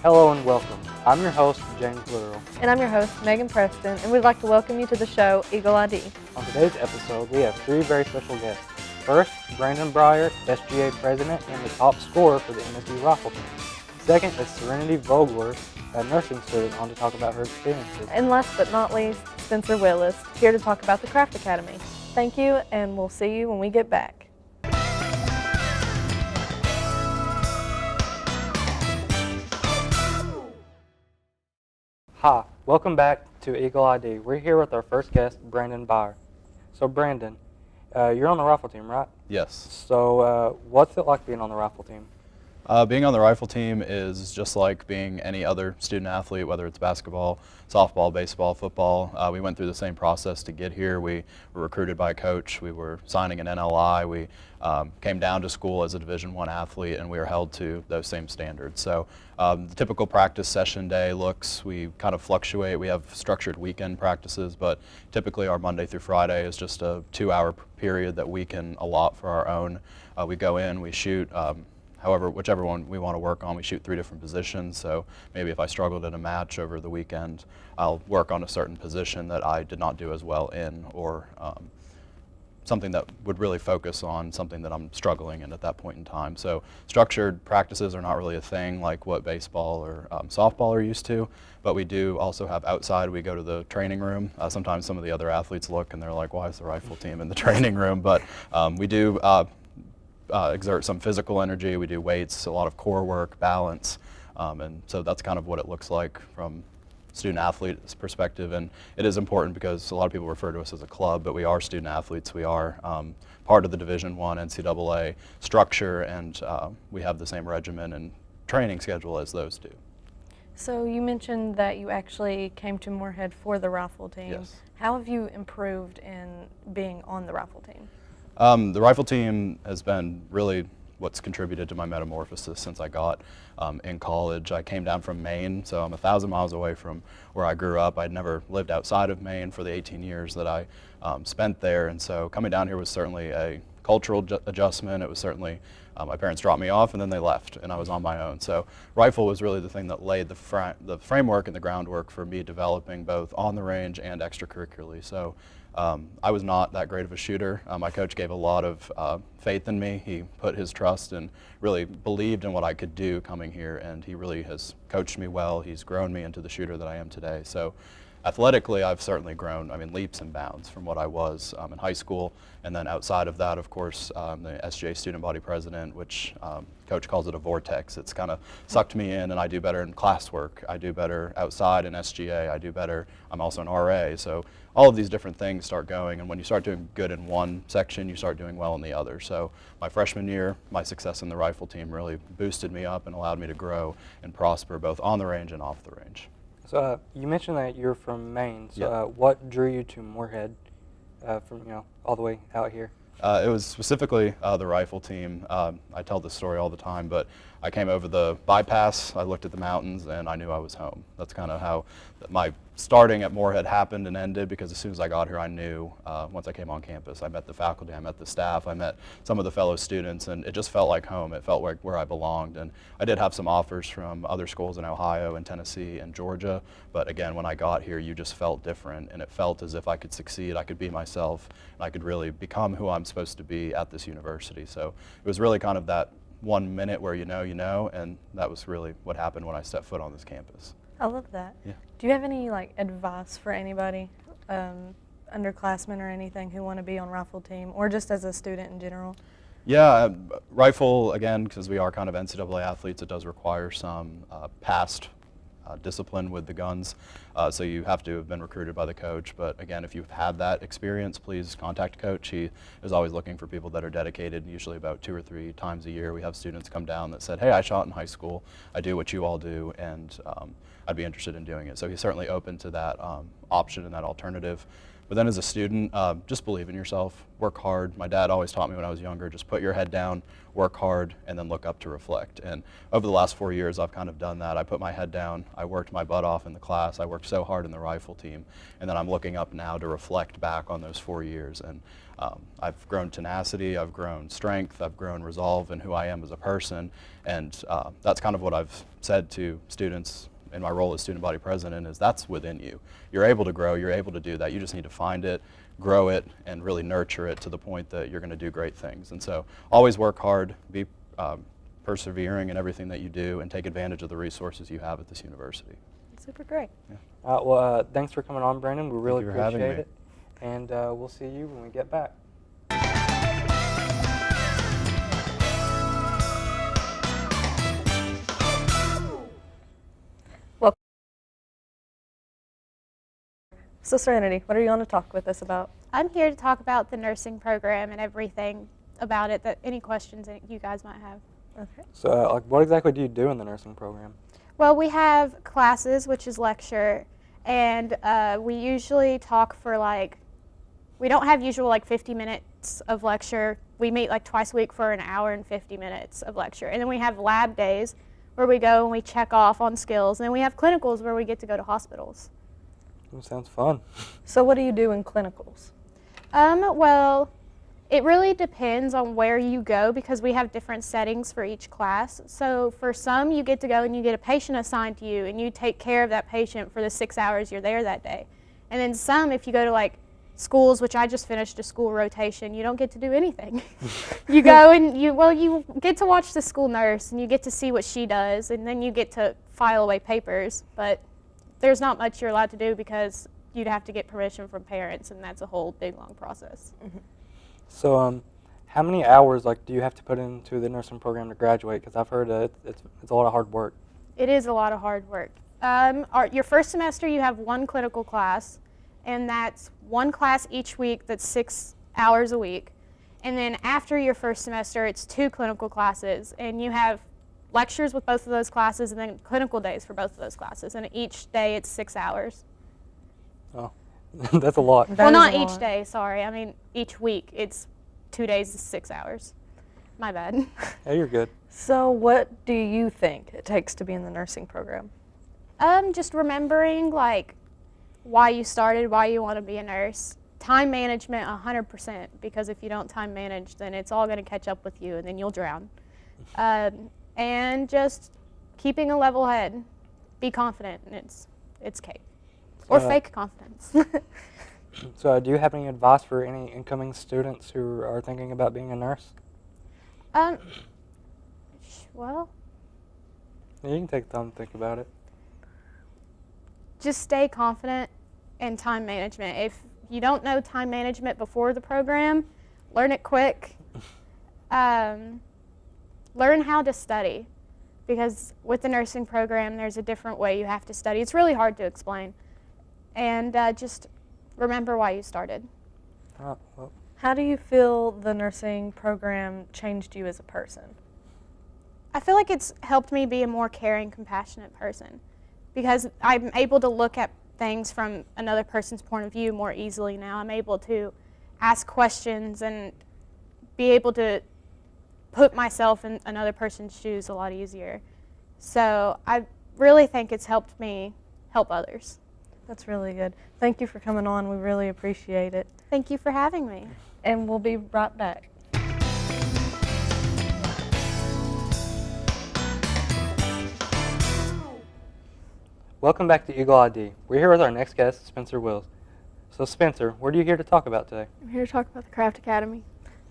Hello and welcome. I'm your host, James Literal. And I'm your host, Megan Preston, and we'd like to welcome you to the show, Eagle ID. On today's episode, we have three very special guests. First, Brandon Breyer, SGA President and the top scorer for the MSU Rifle team. Second is Serenity Vogler, a nursing student, on to talk about her experiences. And last but not least, Spencer Willis, here to talk about the Craft Academy. Thank you, and we'll see you when we get back. Hi, welcome back to Eagle ID. We're here with our first guest, Brandon Breyer. So Brandon, you're on the rifle team, right? Yes. So what's it like being on the rifle team? Being on the rifle team is just like being any other student athlete, whether it's basketball, softball, baseball, football. We went through the same process to get here. We were recruited by a coach. We were signing an NLI. We came down to school as a Division I athlete, and we were held to those same standards. So the typical practice session day we kind of fluctuate. We have structured weekend practices, but typically our Monday through Friday is just a 2-hour period that we can allot for our own. We go in, we shoot. Whichever one we want to work on, we shoot 3 different positions. So maybe if I struggled in a match over the weekend, I'll work on a certain position that I did not do as well in, or something that would really focus on something that I'm struggling in at that point in time. So structured practices are not really a thing like what baseball or softball are used to, but we do also have outside. We go to the training room. Sometimes some of the other athletes look and they're like, why is the rifle team in the training room? But we do exert some physical energy. We do weights, a lot of core work, balance, and so that's kind of what it looks like from student athlete's perspective. And it is important because a lot of people refer to us as a club, but we are student athletes. We are part of the Division I NCAA structure, and we have the same regimen and training schedule as those do. So you mentioned that you actually came to Moorhead for the rifle team. Yes. How have you improved in being on the rifle team? The rifle team has been really what's contributed to my metamorphosis since I got in college. I came down from Maine, so I'm 1,000 miles away from where I grew up. I'd never lived outside of Maine for the 18 years that I spent there, and so coming down here was certainly a cultural adjustment. It was certainly, my parents dropped me off and then they left, and I was on my own. So rifle was really the thing that laid the framework and the groundwork for me developing both on the range and extracurricularly. So I was not that great of a shooter. My coach gave a lot of faith in me. He put his trust and really believed in what I could do coming here, and he really has coached me well. He's grown me into the shooter that I am today. So athletically, I've certainly grown, leaps and bounds from what I was in high school. And then outside of that, of course, the SGA student body president, which coach calls it a vortex. It's kind of sucked me in, and I do better in classwork. I do better outside in SGA. I do better. I'm also an RA. So all of these different things start going, and when you start doing good in one section, you start doing well in the other. So my freshman year, my success in the rifle team really boosted me up and allowed me to grow and prosper both on the range and off the range. So you mentioned that you're from Maine. So Yep. what drew you to Moorhead from all the way out here? It was specifically the rifle team. I tell this story all the time, but I came over the bypass, I looked at the mountains, and I knew I was home. That's kind of how my starting at Moorhead happened and ended, because as soon as I got here, I knew once I came on campus. I met the faculty, I met the staff, I met some of the fellow students, and it just felt like home. It felt like where I belonged. And I did have some offers from other schools in Ohio and Tennessee and Georgia, but again, when I got here, you just felt different, and it felt as if I could succeed, I could be myself, and I could really become who I'm supposed to be at this university. So it was really kind of that 1 minute where you know, and that was really what happened when I stepped foot on this campus. I love that. Yeah. Do you have any advice for anybody, underclassmen or anything, who want to be on rifle team, or just as a student in general? Yeah, rifle, again, because we are kind of NCAA athletes, it does require some past discipline with the guns. So you have to have been recruited by the coach. But again, if you've had that experience, please contact coach. He is always looking for people that are dedicated, usually about 2 or 3 times a year. We have students come down that said, hey, I shot in high school. I do what you all do, and I'd be interested in doing it. So he's certainly open to that option and that alternative. But then as a student, just believe in yourself, work hard. My dad always taught me when I was younger, just put your head down, work hard, and then look up to reflect. And over the last 4 years, I've kind of done that. I put my head down, I worked my butt off in the class, I worked so hard in the rifle team, and then I'm looking up now to reflect back on those 4 years. And I've grown tenacity, I've grown strength, I've grown resolve in who I am as a person, and that's kind of what I've said to students in my role as student body president, is that's within you. You're able to grow, you're able to do that. You just need to find it, grow it, and really nurture it to the point that you're going to do great things. And so always work hard, be persevering in everything that you do, and take advantage of the resources you have at this university. Super great. Well, thanks for coming on, Brandon. We really you for having appreciate me. it. And we'll see you when we get back. So Serenity, what are you on to talk with us about? I'm here to talk about the nursing program and everything about it, that any questions that you guys might have. Okay. So, what exactly do you do in the nursing program? Well, we have classes, which is lecture, and we usually talk for we don't have usual 50 minutes of lecture. We meet twice a week for an hour and 50 minutes of lecture. And then we have lab days where we go and we check off on skills. And then we have clinicals where we get to go to hospitals. That sounds fun. So what do you do in clinicals? Well, it really depends on where you go because we have different settings for each class. So for some, you get to go and you get a patient assigned to you and you take care of that patient for the 6 hours you're there that day. And then some, if you go to schools, which I just finished a school rotation, you don't get to do anything. You go and you get to watch the school nurse and you get to see what she does, and then you get to file away papers, but there's not much you're allowed to do because you'd have to get permission from parents, and that's a whole big long process. Mm-hmm. So, how many hours do you have to put into the nursing program to graduate? Because I've heard it's a lot of hard work. It is a lot of hard work. Your first semester you have one clinical class, and that's one class each week that's 6 hours a week. And then after your first semester, it's 2 clinical classes, and you have lectures with both of those classes and then clinical days for both of those classes. And each day it's 6 hours. Oh, that's a lot. That Well, is not a each lot. day, sorry. I mean, each week it's 2 days is 6 hours. My bad. Yeah, you're good. So what do you think it takes to be in the nursing program? Just remembering why you started, why you want to be a nurse. Time management 100%, because if you don't time manage, then it's all going to catch up with you and then you'll drown. And just keeping a level head. Be confident, and it's cake. Or fake confidence. So, do you have any advice for any incoming students who are thinking about being a nurse? Well, Yeah, you can take time to think about it. just stay confident in time management. If you don't know time management before the program, learn it quick. Learn how to study, because with the nursing program, there's a different way you have to study. It's really hard to explain. And just remember why you started. Oh, well, How do you feel the nursing program changed you as a person? I feel like it's helped me be a more caring, compassionate person, because I'm able to look at things from another person's point of view more easily now. I'm able to ask questions and be able to put myself in another person's shoes a lot easier. So I really think it's helped me help others. That's really good. Thank you for coming on. We really appreciate it. Thank you for having me. And we'll be right back. welcome back to Eagle ID. We're here with our next guest, Spencer Wills. So, Spencer, what are you here to talk about today? I'm here to talk about the Craft Academy.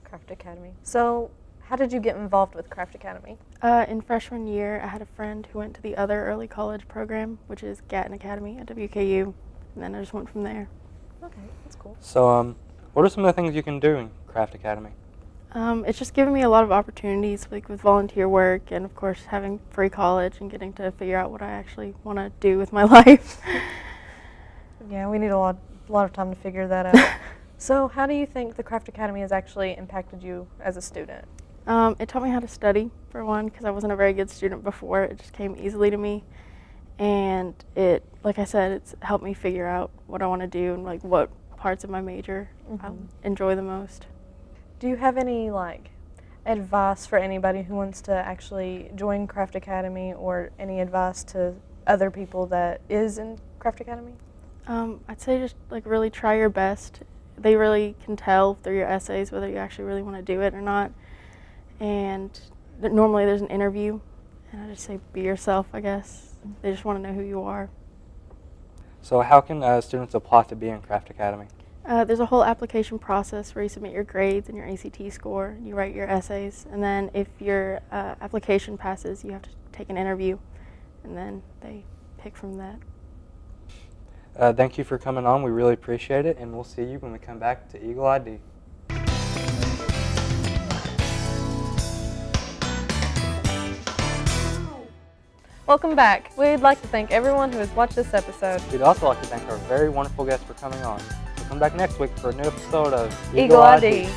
Craft Academy. So, how did you get involved with Craft Academy? In freshman year, I had a friend who went to the other early college program, which is Gatton Academy at WKU, and then I just went from there. Okay, that's cool. So, what are some of the things you can do in Craft Academy? It's just given me a lot of opportunities, with volunteer work, and of course having free college and getting to figure out what I actually want to do with my life. Yeah, we need a lot of time to figure that out. So, how do you think the Craft Academy has actually impacted you as a student? It taught me how to study, for one, because I wasn't a very good student before. It just came easily to me. And it, like I said, it's helped me figure out what I want to do and what parts of my major I enjoy the most. Do you have any like advice for anybody who wants to actually join Craft Academy, or any advice to other people that is in Craft Academy? I'd say just like really try your best. They really can tell through your essays whether you actually really want to do it or not. And normally there's an interview, and I just say be yourself, I guess. They just want to know who you are. So how can students apply to be in Craft Academy? There's a whole application process where you submit your grades and your ACT score, you write your essays, and then if your application passes, you have to take an interview, and then they pick from that. Thank you for coming on. We really appreciate it, and we'll see you when we come back to Eagle ID. Welcome back. We'd like to thank everyone who has watched this episode. We'd also like to thank our very wonderful guests for coming on. So come back next week for a new episode of Eagle ID.